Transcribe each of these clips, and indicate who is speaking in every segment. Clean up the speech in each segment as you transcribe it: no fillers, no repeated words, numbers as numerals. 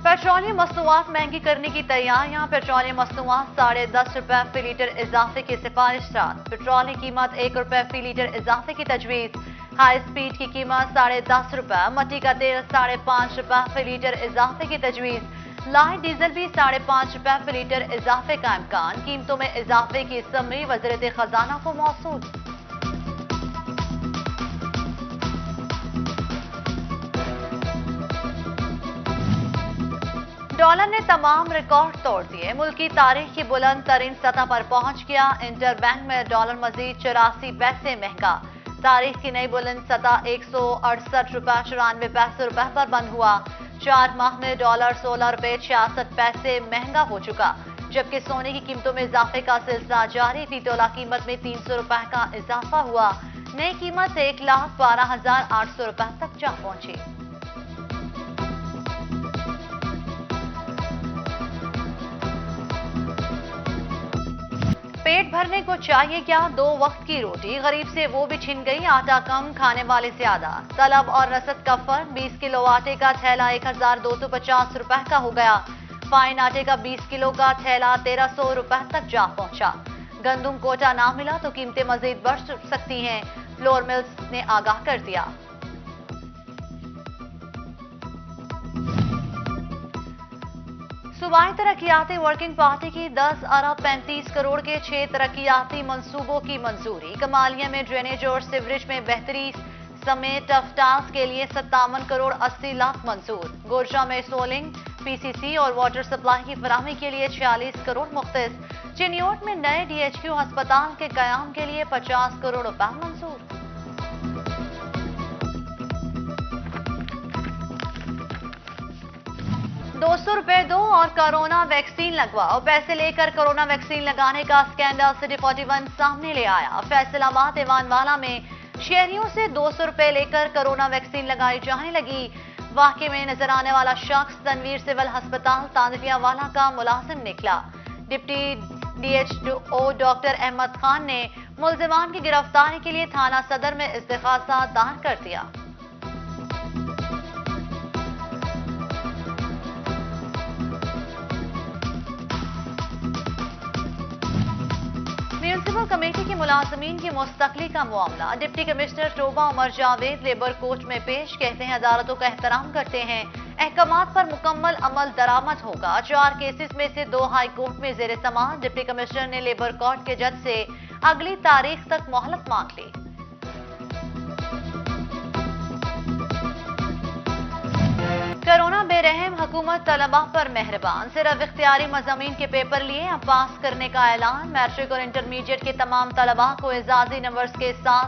Speaker 1: Petroleum मसनूआत महंगी करने की तैयारियां। पेट्रोलियम मसनूआत ₹10.5 फी लीटर इजाफे की सिफारिश। पेट्रोल की कीमत ₹1 फी लीटर इजाफे की तजवीज। हाई स्पीड की कीमत ₹10.5। मट्टी का तेल ₹5.5 फी लीटर इजाफे की तजवीज। लाइट डीजल भी ₹5.5 फी लीटर इजाफे का इम्कान। कीमतों में इजाफे की समरी वज़ीरत खजाना को मौसूल। डॉलर ने तमाम रिकॉर्ड तोड़ दिए। मुल्क की तारीख की बुलंद तरीन सतह पर पहुंच गया। इंटरबैंक में डॉलर मजीद 84 पैसे महंगा। तारीख की नई बुलंद सतह ₹168.94 पर बंद हुआ। 4 माह में डॉलर ₹16.66 महंगा हो चुका, जबकि सोने की कीमतों में इजाफे का सिलसिला जारी। फी तोला कीमत में ₹300 का इजाफा हुआ। नई कीमत ₹1,12,800 तक जा पहुंची। पेट भरने को चाहिए क्या 2 वक्त की रोटी, गरीब से वो भी छिन गई। आटा कम, खाने वाले ज्यादा। तलब और रसद का फर्क। 20 किलो आटे का थैला ₹1,250 का हो गया। फाइन आटे का 20 किलो का थैला ₹1,300 तक जा पहुंचा। गंदुम कोटा ना मिला तो कीमतें मजीद बढ़ सकती हैं, फ्लोर मिल्स ने आगाह कर दिया। सूबाई तरक्याती वर्किंग पार्टी की 10 अरब 35 करोड़ के 6 तरक्याती मंसूबों की मंजूरी। कमालिया में ड्रेनेज और सीवरेज में बेहतरी समेत टफटास के लिए 57 करोड़ 80 लाख मंजूर। गोरजा में सोलिंग, पीसीसी और वाटर सप्लाई की फराहमी के लिए 46 करोड़ मुख्तस। चिन्योट में नए डीएचक्यू अस्पताल के कयाम के लिए 50 करोड़ रुपए मंजूर। ₹200 दो और कोरोना वैक्सीन लगवाओ। पैसे लेकर कोरोना वैक्सीन लगाने का स्कैंडल सिटी 41 सामने ले आया। फैसलाबाद ईवानवाला में शहरियों से ₹200 लेकर कोरोना वैक्सीन लगाई जाने लगी। वाकई में नजर आने वाला शख्स तनवीर सिविल अस्पताल तांदलियावाला का मुलाजिम निकला। Deputy DHO doctor Ahmad Khan ने मुलजिमान की गिरफ्तारी के लिए थाना सदर में इस्तिगासा दायर कर दिया। म्यूनिसिपल कमेटी के मुलाजमीन की मुस्तकली का मामला। Deputy commissioner Toba Umar Javed labour court में पेश। कहते हैं अदालतों का एहतराम करते हैं, अहकामात पर मुकम्मल अमल दरामद होगा। 4 केसेस में से 2 हाई कोर्ट में जेर समाअत। डिप्टी कमिश्नर ने लेबर कोर्ट के जज से अगली तारीख तक मोहलत मांग ली। कोरोना बेरहम, हुकूमत तलबा पर मेहरबान। सिर्फ इख्तियारी मज़ामीन के पेपर लिए अब पास करने का ऐलान। मैट्रिक और इंटरमीडिएट के तमाम तलबा को एजाजी नंबर्स के साथ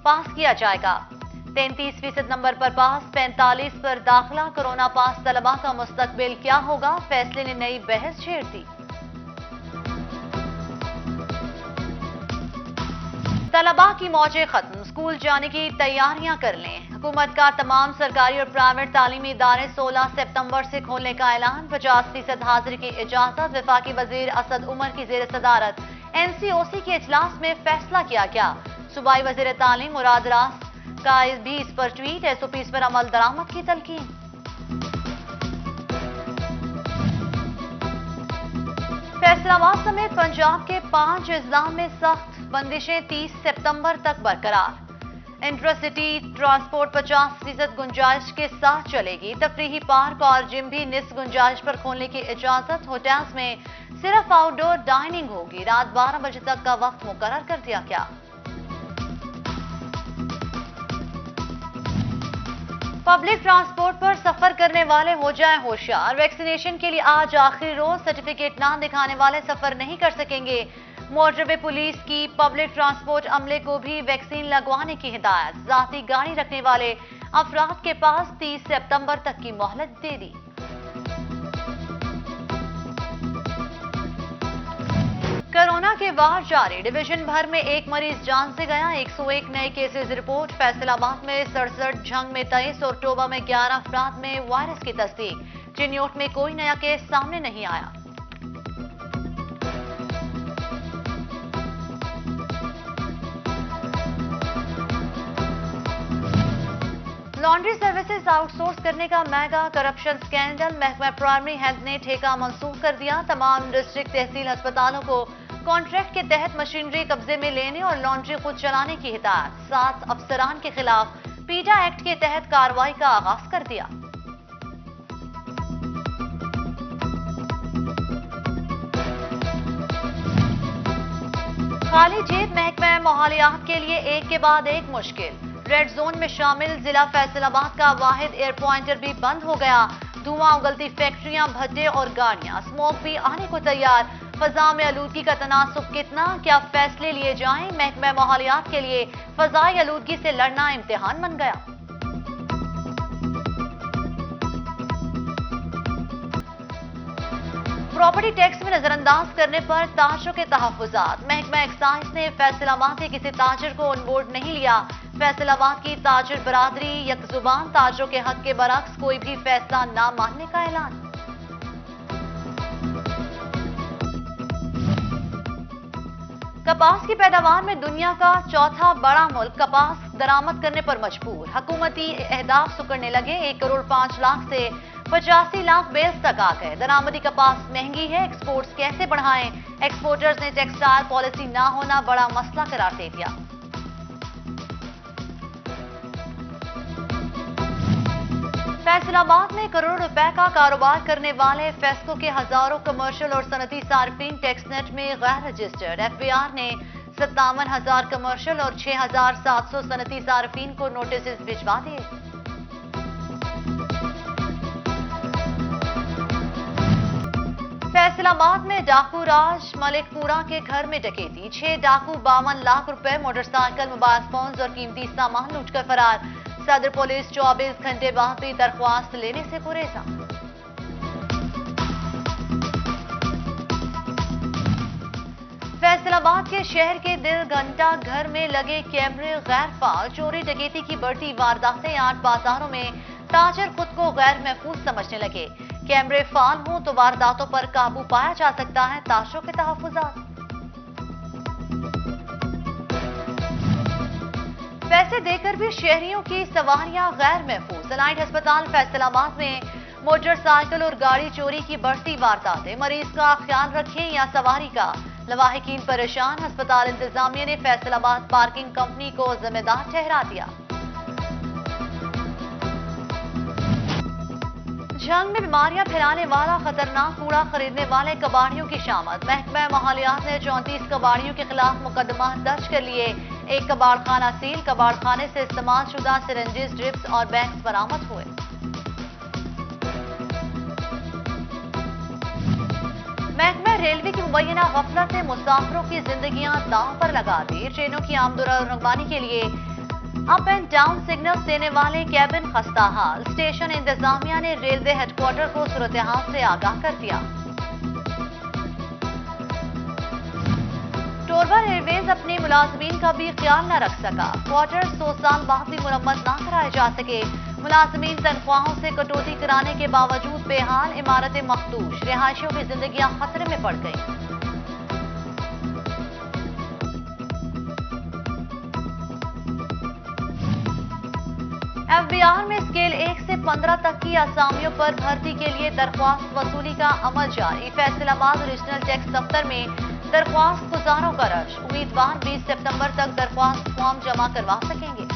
Speaker 1: पास किया जाएगा। 33% नंबर पर पास, 45 पर दाखिला। कोरोना पास तलबा का मुस्तकबिल क्या होगा, फैसले ने नई बहस छेड़ दी। तलबा की मौजें खत्म, स्कूल जाने की तैयारियां कर लें। हुकूमत का तमाम सरकारी और प्राइवेट तालीमी इदारे 16 सितंबर से खोलने का ऐलान। 50% हाजिरी की इजाजत। वफाकी वजीर असद उमर की जेर सदारत एनसीओसी के इजलास में फैसला किया गया। सूबाई वजीर तालीम मुराद रास का भी इस पर ट्वीट। एसओपीज पर अमल दरामद की तलकीन। फैसलाबाद समेत पंजाब के 5 अजला में सख्त बंदिशें 30 सितंबर तक बरकरार। इंटरसिटी ट्रांसपोर्ट 50% गुंजाइश के साथ चलेगी। तफरीही पार्क और जिम भी निस्फ गुंजाइश पर खोलने की इजाजत। होटल्स में सिर्फ आउटडोर डाइनिंग होगी। रात 12 बजे तक का वक्त मुकर्रर कर दिया गया। पब्लिक ट्रांसपोर्ट पर सफर करने वाले हो जाएं होशियार। वैक्सीनेशन के लिए आज आखिरी रोज। सर्टिफिकेट ना दिखाने वाले सफर नहीं कर सकेंगे। मोटरवे पुलिस की पब्लिक ट्रांसपोर्ट अमले को भी वैक्सीन लगवाने की हिदायत। जाती गाड़ी रखने वाले अफराद के पास 30 सितंबर तक की मोहलत दे दी। कोरोना के वार जारी। डिवीजन भर में एक मरीज जान से गया। 101 नए केसेस रिपोर्ट। फैसलाबाद में 67, झंग में 23 और टोबा में 11 अफराद में वायरस की तस्दीक। चिन्योट में कोई नया केस सामने नहीं आया। लॉन्ड्री सर्विसेज आउटसोर्स करने का मेगा करप्शन स्कैंडल, महकमा प्राइमरी हेल्थ ने ठेका मंसूख कर दिया। तमाम डिस्ट्रिक्ट तहसील अस्पतालों को कॉन्ट्रैक्ट के तहत मशीनरी कब्जे में लेने और लॉन्ड्री खुद चलाने की हिदायत। 7 अफसरान के खिलाफ पीटा एक्ट के तहत कार्रवाई का आगाज कर दिया। खाली जेब महकमा माहौलियात के लिए एक के बाद एक मुश्किल। रेड जोन में शामिल जिला फैसलाबाद का वाहिद एयर पॉइंटर भी बंद हो गया। धुआं, उगलती फैक्ट्रियां, भट्टे और गाड़ियां, स्मोक भी आने को तैयार। फजा में आलूदगी का तनासुब कितना, क्या फैसले लिए जाएं? महकमा माहौलियात के लिए फजाई आलूदगी से लड़ना इम्तिहान बन गया। प्रॉपर्टी टैक्स में नजरअंदाज करने पर ताजरों के तहफ्फुजात। महकमा एक्साइज ने फैसलाबाद के किसी ताजिर को ऑन बोर्ड नहीं लिया। फैसलाबाद की ताजिर बरादरी यकजुबान, ताजरों के हक के बरक्स कोई भी फैसला न मानने का ऐलान। कपास की पैदावार में दुनिया का चौथा बड़ा मुल्क कपास दरामद करने पर मजबूर। हुकूमती अहदाफ सुकड़ने लगे। 1 करोड़ 5 लाख से 85 लाख बेल्स तक आ गए। दरामदी कपास महंगी है, एक्सपोर्ट्स कैसे बढ़ाएं? एक्सपोर्टर्स ने टेक्सटाइल पॉलिसी ना होना बड़ा मसला करार दे दिया। फैसलाबाद में करोड़ों रुपए का कारोबार करने वाले फेस्को के हजारों कमर्शियल और सनती सार्फिन टैक्सनेट में गैर रजिस्टर्ड। एफबीआर ने 57,000 कमर्शियल और 6,700 सनती सार्फिन को नोटिस भिजवा दिए। फैसलाबाद में डाकू राज मलिकपुरा के घर में डकैती। 6 डाकू 52 लाख रुपए, मोटरसाइकिल, मोबाइल फोन और कीमती सामान लूटकर फरार। सदर पुलिस 24 घंटे बाद भी दरख्वास्त लेने से गुरेजा। फैसलाबाद के शहर के दिल घंटा घर में लगे कैमरे गैर फाल। चोरी डकैती की बढ़ती वारदातें। 8 बाजारों में ताजर खुद को गैर महफूज समझने लगे। कैमरे फाल हो तो वारदातों पर काबू पाया जा सकता है। ताजरों के तहफ्फुजात। पैसे देकर भी शहरियों की सवारियां गैर महफूज। अलाइड अस्पताल फैसलाबाद में मोटरसाइकिल और गाड़ी चोरी की बढ़ती वारदातें। मरीज का ख्याल रखें या सवारी का, लवाहिकीन परेशान। अस्पताल इंतजामिया ने फैसलाबाद पार्किंग कंपनी को जिम्मेदार ठहरा दिया। जंग में बीमारियां फैलाने वाला खतरनाक कूड़ा खरीदने वाले कबाड़ियों की शामत। महकमा माहौलियात ने 34 कबाड़ियों के खिलाफ मुकदमा दर्ज कर लिए। एक कबाड़खाना सील। कबाड़खाने से इस्तेमाल शुदा सिरिंजेस, ड्रिप्स और बैग्स बरामद हुए। महकमा रेलवे की मुबैना गफलत ने मुसाफिरों की जिंदगियां दांव पर लगा दी। ट्रेनों की आमदोरफ्तानी के लिए अप एंड डाउन सिग्नल देने वाले कैबिन खस्ता हाल। स्टेशन इंतजामिया ने रेलवे हेडक्वार्टर को सूरत-ए-हाल से आगाह कर दिया। टोरवा एयरवेज अपने मुलाजमीन का भी ख्याल न रख सका। क्वार्टर 100 साल बाद भी मुरम्मत न कराए जा सके। मुलाजमीन तनख्वाहों से कटौती कराने के बावजूद बेहाल। इमारतें मखदूश। रिहायशियों की जिंदगियां खतरे में पड़ गई। एफबीआर में स्केल 1 से 15 तक की असामियों पर भर्ती के लिए दरख्वास्त वसूली का अमल जारी। फैसलाबाद रीजनल टैक्स दफ्तर में दरख्वास्त गुजारों का रश। उम्मीदवार 20 सितंबर तक दरख्वास्त फॉर्म जमा करवा सकेंगे।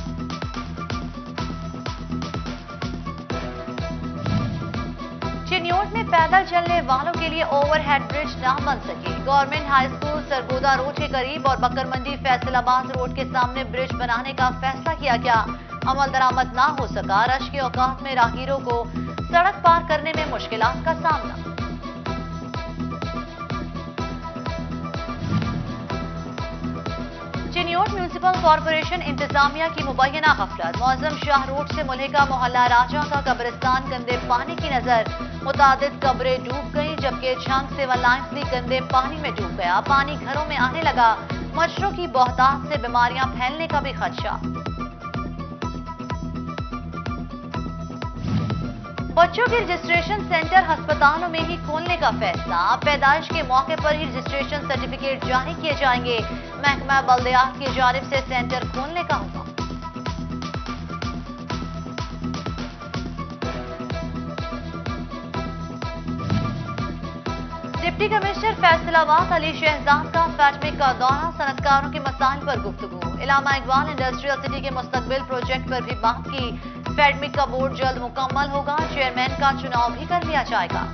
Speaker 1: चिन्योट में पैदल चलने वालों के लिए ओवरहेड ब्रिज न बन सके। Government high school Sargodha road के करीब और बकर मंडी फैसलाबाद रोड के सामने ब्रिज बनाने का फैसला किया गया। अमल दरामद ना हो सका। रश के औकात में राहगीरों को सड़क पार करने में मुश्किलात का सामना। चिन्योट म्यूनिसिपल कॉर्पोरेशन इंतजामिया की मुबैना गफलत। मौजम शाह रोड से मुल्हिका मोहल्ला राजा का कब्रिस्तान गंदे पानी की नजर। मुतादिद कब्रें डूब गईं, जबकि झंग सेवन लाइन्स भी गंदे पानी में डूब गया। पानी घरों में आने लगा। मच्छरों की बहुतायत से बीमारियां फैलने का भी खदशा। बच्चों के रजिस्ट्रेशन सेंटर अस्पतालों में ही खोलने का फैसला। पैदाइश के मौके पर ही रजिस्ट्रेशन सर्टिफिकेट जारी किए जाएंगे। महकमा बल्दियात की जानिब से सेंटर खोलने का हुक्म। डिप्टी कमिश्नर फैसलाबाद अली शहजाद का फैटमिक का दौरा, सनतकारों के मसाइल पर गुफ्तगू। इलामा इकबाल इंडस्ट्रियल सिटी के मुस्तकबिल प्रोजेक्ट पर भी बात की। फैटमिक का बोर्ड जल्द मुकम्मल होगा, चेयरमैन का चुनाव भी कर लिया जाएगा।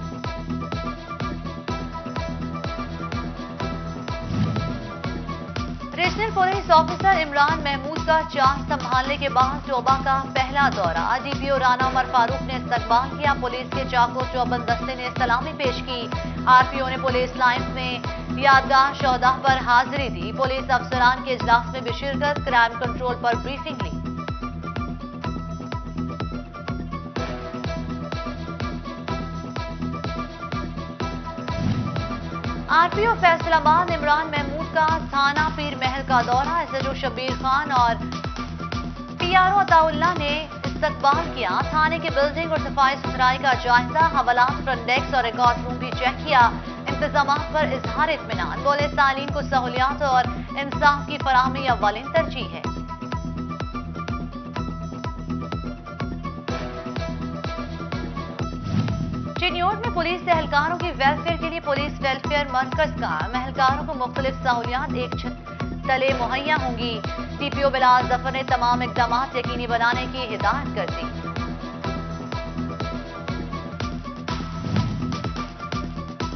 Speaker 1: Regional police officer Imran Mahmood का चार्ज संभालने के बाद टोबा का पहला दौरा। डीपीओ राना उमर फारूक ने इस्तकबाल किया। पुलिस के चाको चौबंद दस्ते ने सलामी पेश की। आरपीओ ने पुलिस लाइंस में यादगार शोहदा पर हाजिरी दी। पुलिस अफसरान के इजलास में भी शिरकत, क्राइम कंट्रोल पर ब्रीफिंग ली। आरपीओ फैसलाबाद इमरान महमूद का थाना पीर महल का दौरा। एसएचओ शब्बीर खान और पीआरओ अताउल्लाह ने इस्तकबाल किया। थाने के बिल्डिंग और सफाई सुथराई का जायजा, हवालात, फ्रंट डेस्क और रिकॉर्ड रूम भी चेक किया। इंतजामात पर इजहार इत्मीनान। बोले सालीन को सहूलियात और इंसाफ की फराहमी अव्वलिन तरजीह है। चिन्योट में पुलिस एहलकारों की वेलफेयर के लिए पुलिस वेलफेयर मरकज का एहलकारों को मुख्तलिफ सहूलियात एक छत तले मुहैया होंगी। डीपीओ बिलाल जफर ने तमाम इकदाम यकीनी बनाने की हिदायत कर दी।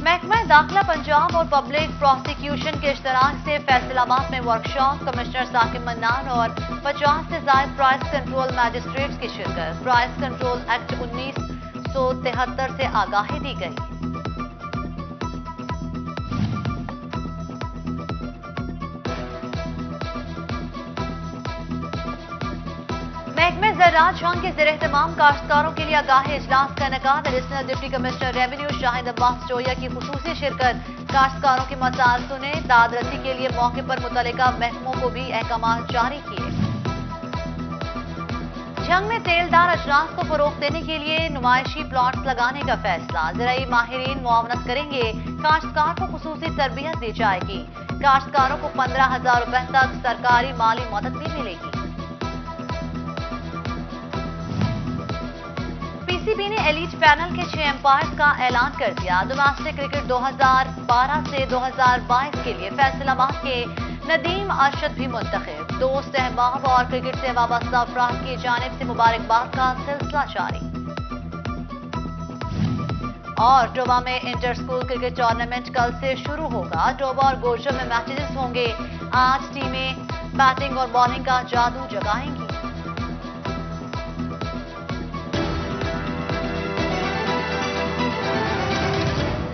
Speaker 1: महकमा दाखिला पंजाब और पब्लिक प्रोसिक्यूशन के इश्तराक से फैसलाबाद में वर्कशॉप। कमिश्नर साकिब मन्नान और 50 से ज्यादा प्राइस कंट्रोल मैजिस्ट्रेट्स की शिरकत। प्राइस कंट्रोल एक्ट 1973 से आगाही दी गई। महकमे ज़राअत जंग के ज़ेर एहतमाम काश्तकारों के लिए आगाही इजलास का इनेकाद। Additional deputy commissioner revenue Shahid Abbas Joya की खुसूसी शिरकत। काश्तकारों के मसाइल सुने, दाद रसी के लिए मौके पर मुतल्लिका महकमों को भी अहकाम जारी किए। जंग में तेलदार अजनास को फरोख्त देने के लिए नुमाइशी प्लॉट्स लगाने का फैसला। ज़राई माहिरीन मुआवनत करेंगे। काश्तकार को खुसूसी तरबियत दी जाएगी। काश्तकारों को 15,000 रुपए तक सरकारी माली मदद भी मिलेगी। पीसीबी ने एलीट पैनल के 6 एम्पायर्स का ऐलान कर दिया। डोमेस्टिक क्रिकेट 2012 से 2022 के लिए फैसलाबाद के नदीम अरशद भी मुंतखब। दोस्त अहबाब और क्रिकेट से वाबस्ता अफराद की जानिब से मुबारकबाद का सिलसिला जारी। और टोबा में इंटर स्कूल क्रिकेट टूर्नामेंट कल से शुरू होगा। टोबा और गोरजम में मैचेस होंगे। आज टीमें बैटिंग और बॉलिंग का जादू जगाएंगी।